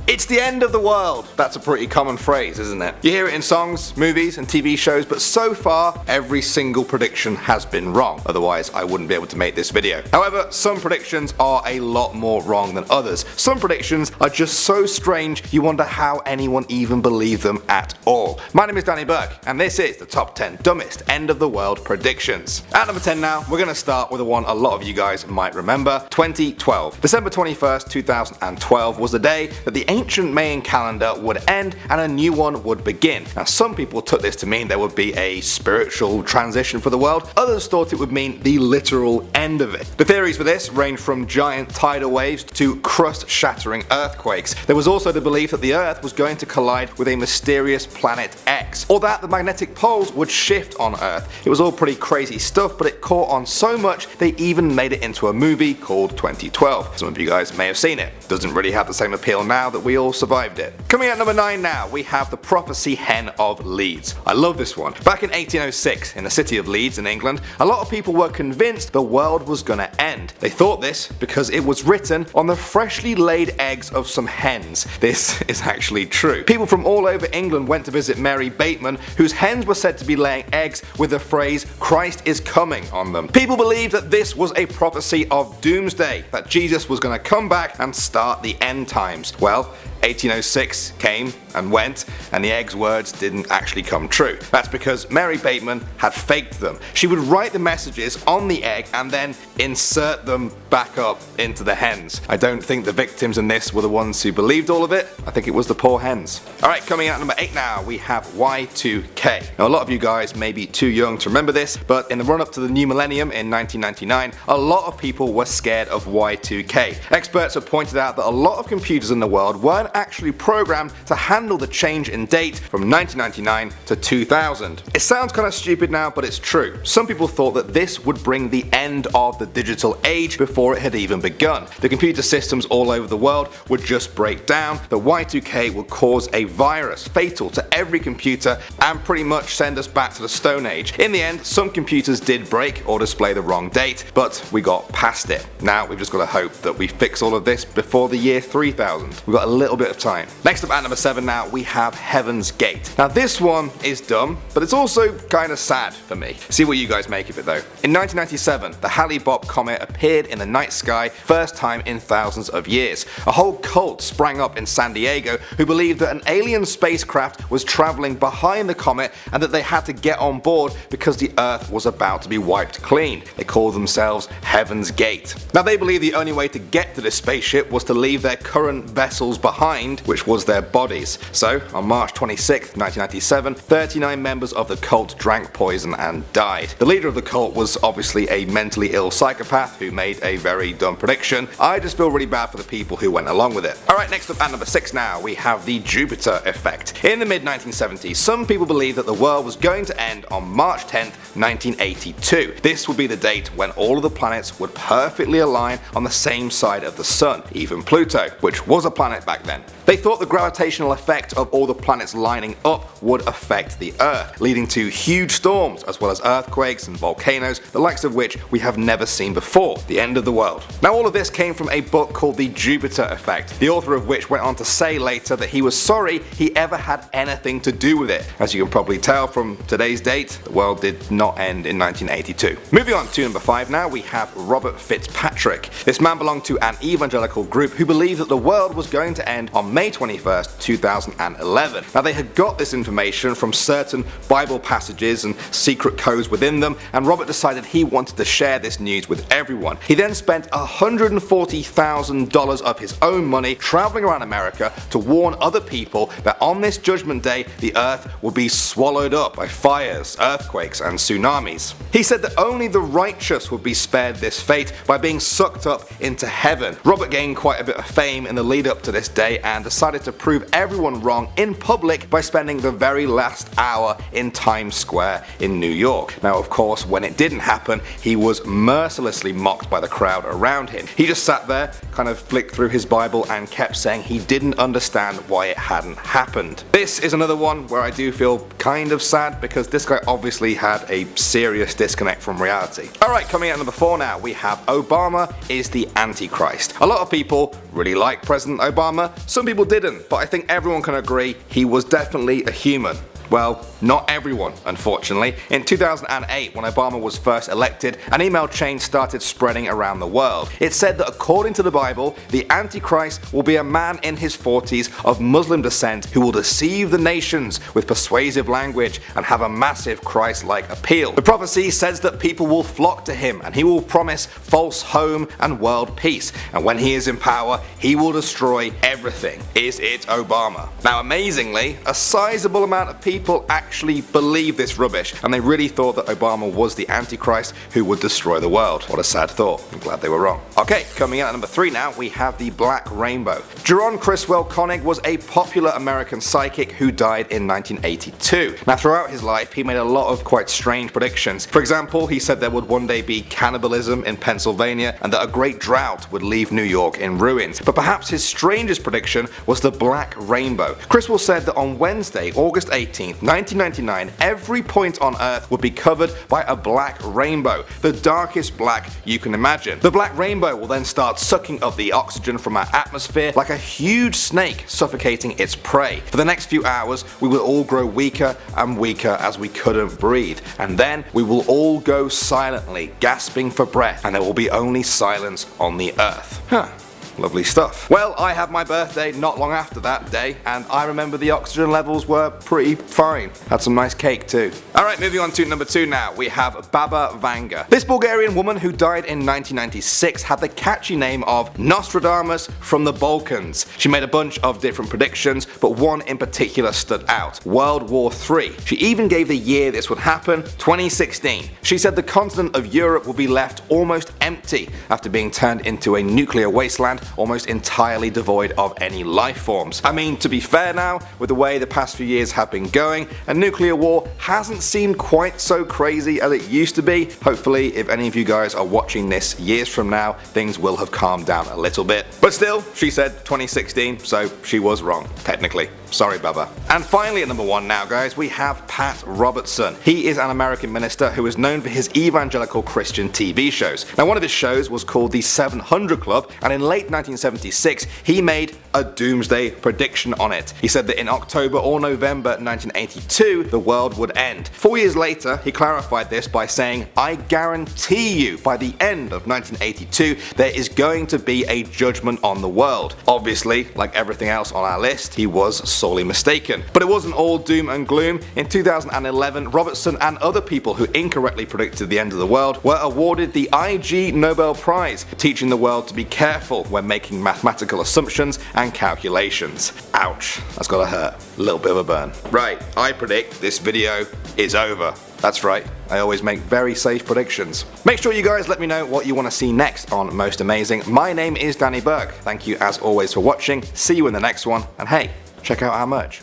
It's the end of the world. That's a pretty common phrase, isn't it? You hear it in songs, movies, and TV shows, but so far, every single prediction has been wrong. Otherwise, I wouldn't be able to make this video. However, some predictions are a lot more wrong than others. Some predictions are just so strange, you wonder how anyone even believed them at all. My name is Danny Burke, and this is the top 10 dumbest end of the world predictions. At number 10 now, we're going to start with the one a lot of you guys might remember, 2012. December 21st, 2012 was the day that the ancient Mayan calendar would end and a new one would begin. Now some people took this to mean there would be a spiritual transition for the world, others thought it would mean the literal end of it. The theories for this range from giant tidal waves to crust-shattering earthquakes. There was also the belief that the Earth was going to collide with a mysterious planet X, or that the magnetic poles would shift on Earth. It was all pretty crazy stuff, but it caught on so much they even made it into a movie called 2012. Some of you guys may have seen it. Doesn't really have the same appeal now that we all survived it. Coming at number 9 now, we have the prophecy hen of Leeds. I love this one. Back in 1806, in the city of Leeds in England, a lot of people were convinced the world was gonna end. They thought this because it was written on the freshly laid eggs of some hens. This is actually true. People from all over England went to visit Mary Bateman, whose hens were said to be laying eggs with the phrase "Christ is coming" on them. People believed that this was a prophecy of doomsday, that Jesus was gonna come back and start the end times. Well, 1806 came and went, and the egg's words didn't actually come true. That's because Mary Bateman had faked them. She would write the messages on the egg and then insert them back up into the hens. I don't think the victims in this were the ones who believed all of it. I think it was the poor hens. Alright, coming out number 8 now, we have Y2K. Now a lot of you guys may be too young to remember this, but in the run up to the new millennium in 1999, a lot of people were scared of Y2K. Experts have pointed out that a lot of computers in the world weren't actually programmed to handle the change in date from 1999 to 2000. It sounds kind of stupid now, but it's true. Some people thought that this would bring the end of the digital age before it had even begun. The computer systems all over the world would just break down, the Y2K would cause a virus fatal to every computer and pretty much send us back to the Stone Age. In the end, some computers did break or display the wrong date, but we got past it. Now we've just got to hope that we fix all of this before the year 3000. We've got a little bit of time. Next up at number 7 now, we have Heaven's Gate. Now this one is dumb, but it's also kind of sad for me. See what you guys make of it though. In 1997, the Halley-Bopp comet appeared in the night sky, first time in thousands of years. A whole cult sprang up in San Diego who believed that an alien spacecraft was traveling behind the comet and that they had to get on board because the Earth was about to be wiped clean. They called themselves Heaven's Gate. Now they believed the only way to get to this spaceship was to leave their current vessels behind, which was their bodies. So on March 26, 1997, 39 members of the cult drank poison and died. The leader of the cult was obviously a mentally ill psychopath who made a very dumb prediction. I just feel really bad for the people who went along with it. Alright, next up at number 6 now, we have the Jupiter effect. In the mid 1970s, some people believed that the world was going to end on March 10th, 1982. This would be the date when all of the planets would perfectly align on the same side of the sun, even Pluto, which was a planet back then. They thought the gravitational effect of all the planets lining up would affect the Earth, leading to huge storms as well as earthquakes and volcanoes, the likes of which we have never seen before, the end of the world. Now all of this came from a book called The Jupiter Effect, the author of which went on to say later that he was sorry he ever had anything to do with it. As you can probably tell from today's date, the world did not end in 1982. Moving on to number 5 now, we have Robert Fitzpatrick. This man belonged to an evangelical group who believed that the world was going to end on May 21st, 2011. Now they had got this information from certain Bible passages and secret codes within them, and Robert decided he wanted to share this news with everyone. He then spent $140,000 of his own money traveling around America to warn other people that on this judgment day the earth would be swallowed up by fires, earthquakes and tsunamis. He said that only the righteous would be spared this fate by being sucked up into heaven. Robert gained quite a bit of fame in the lead up to this day and decided to prove everyone wrong in public by spending the very last hour in Times Square in New York. Now of course when it didn't happen he was mercilessly mocked by the crowd around him. He just sat there, kind of flicked through his Bible and kept saying he didn't understand why it hadn't happened. This is another one where I do feel kind of sad because this guy obviously had a serious disconnect from reality. Alright, coming at number 4 now, we have Obama is the Antichrist. A lot of people really like President Obama. Obama? Some people didn't, but I think everyone can agree he was definitely a human. Well, not everyone, unfortunately. In 2008, when Obama was first elected, an email chain started spreading around the world. It said that according to the Bible, the Antichrist will be a man in his 40s of Muslim descent who will deceive the nations with persuasive language and have a massive Christ-like appeal. The prophecy says that people will flock to him and he will promise false home and world peace, and when he is in power, he will destroy everything. Is it Obama? Now, amazingly, a sizable amount of people actually believe this rubbish, and they really thought that Obama was the Antichrist who would destroy the world. What a sad thought. I'm glad they were wrong. Okay, coming in at number 3 now, we have the Black Rainbow. Jerron Criswell Koenig was a popular American psychic who died in 1982. Now, throughout his life, he made a lot of quite strange predictions. For example, he said there would one day be cannibalism in Pennsylvania and that a great drought would leave New York in ruins. But perhaps his strangest prediction was the Black Rainbow. Criswell said that on Wednesday, August 18th, 1999, every point on Earth would be covered by a black rainbow, the darkest black you can imagine. The black rainbow will then start sucking up the oxygen from our atmosphere like a huge snake suffocating its prey. For the next few hours, we will all grow weaker and weaker as we couldn't breathe, and then we will all go silently, gasping for breath, and there will be only silence on the Earth. Lovely stuff. Well, I had my birthday not long after that day, and I remember the oxygen levels were pretty fine. Had some nice cake too. Alright, moving on to number 2 now, we have Baba Vanga. This Bulgarian woman who died in 1996 had the catchy name of Nostradamus from the Balkans. She made a bunch of different predictions, but one in particular stood out: World War III. She even gave the year this would happen, 2016. She said the continent of Europe will be left almost empty after being turned into a nuclear wasteland, almost entirely devoid of any life forms. I mean, to be fair now, with the way the past few years have been going, a nuclear war hasn't seemed quite so crazy as it used to be. Hopefully, if any of you guys are watching this years from now, things will have calmed down a little bit. But still, she said 2016, so she was wrong, technically. Sorry, Baba. And finally at number 1 now, guys, we have Pat Robertson. He is an American minister who is known for his evangelical Christian TV shows. Now, one of his shows was called the 700 Club, and in late 1976, he made a doomsday prediction on it. He said that in October or November 1982, the world would end. 4 years later, he clarified this by saying, "I guarantee you, by the end of 1982, there is going to be a judgment on the world." Obviously, like everything else on our list, he was sorely mistaken. But it wasn't all doom and gloom. In 2011, Robertson and other people who incorrectly predicted the end of the world were awarded the IG Nobel Prize, teaching the world to be careful when making mathematical assumptions and calculations. Ouch, that's gotta hurt. A little bit of a burn. Right, I predict this video is over. That's right, I always make very safe predictions. Make sure you guys let me know what you want to see next on Most Amazing. My name is Danny Burke. Thank you as always for watching. See you in the next one, and hey, check out our merch.